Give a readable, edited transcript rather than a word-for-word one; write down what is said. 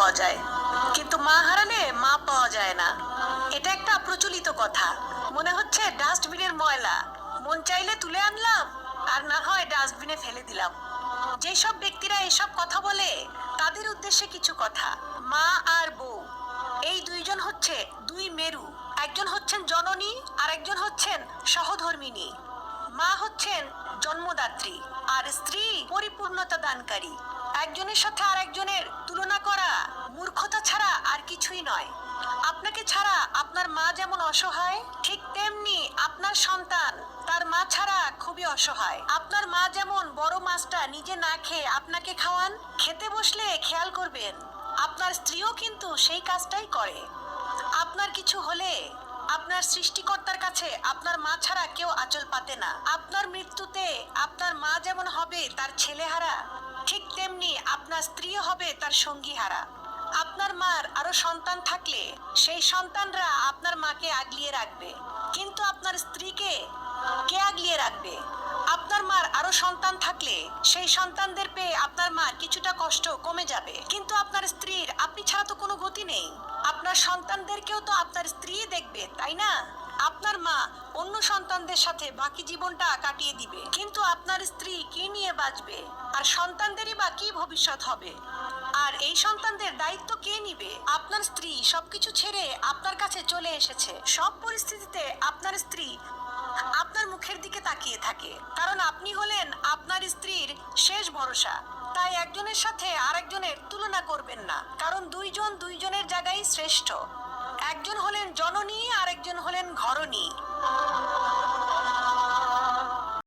পাওয়া যায়, কিন্তু মা হারালে মা পাওয়া যায় না। এটা একটা প্রচলিত কথা। মনে হচ্ছে ডাস্টবিনের ময়লা, মন চাইলে তুলে আনলাম, আর না হয় ডাস্টবিনে ফেলে দিলাম। যেসব ব্যক্তিরা এসব কথা বলে তাদের উদ্দেশ্যে কিছু কথা। মা আর বউ এই দুইজন হচ্ছে দুই মেরু। একজন হচ্ছেন জননী আর একজন হচ্ছেন সহধর্মিণী। মা হচ্ছেন জন্মদাত্রী আর স্ত্রী পরিপূর্ণতা দানকারী। একজনের সাথে আর একজনের তুলনা করা মূর্খতা ছাড়া আর কিছুই নয়। আপনাকে ছাড়া আপনার মা যেমন অসহায়, ঠিক তেমনি আপনার সন্তান তার মা ছাড়া খুবই অসহায়। আপনার মা যেমন বড় মাছটা নিজে না খেয়ে আপনাকে খাওয়ান, খেতে বসলে খেয়াল করবেন আপনার স্ত্রীও কিন্তু সেই কাজটাই করে। আপনার কিছু হলে আপনার সৃষ্টিকর্তার কাছে আপনার মা ছাড়া কেউ আঁচল পাতে না। আপনার মৃত্যুতে আপনার মা যেমন হবে তার ছেলেহারা, ঠিক তেমনি আপনার স্ত্রীও হবে তার সঙ্গীহারা। আপনার মার আরো সন্তান থাকলে সেই সন্তানরা আপনার মাকে আগলিয়ে রাখবে, কিন্তু আপনার স্ত্রীকে কে আগলিয়ে রাখবে? আপনার মার আরো সন্তান থাকলে সেই সন্তানদের পেয়ে আপনার মার কিছুটা কষ্ট কমে যাবে, কিন্তু আপনার স্ত্রীর আপনি ছাড়া তো কোনো গতি নেই। আপনার সন্তানদেরকেও তো আপনার স্ত্রী দেখবে, তাই না? আপনার মা অন্য সন্তানদের সাথে বাকি জীবনটা কাটিয়ে দিবে, কিন্তু আপনার স্ত্রী কি নিয়ে বাঁচবে? আর সন্তানদেরই বা কি ভবিষ্যৎ হবে? আর এই সন্তানদের দায়িত্ব কে নিবে? আপনার স্ত্রী সবকিছু ছেড়ে আপনার কাছে চলে এসেছে। সব পরিস্থিতিতে আপনার স্ত্রী আপনার মুখের দিকে তাকিয়ে থাকে, কারণ আপনি হলেন আপনার স্ত্রীর শেষ ভরসা। তাই একজনের সাথে আরেকজনের তুলনা করবেন না, কারণ দুইজন দুইজনের জায়গায় শ্রেষ্ঠ। একজন হলেন জননী আর একজন হলেন ঘরণী।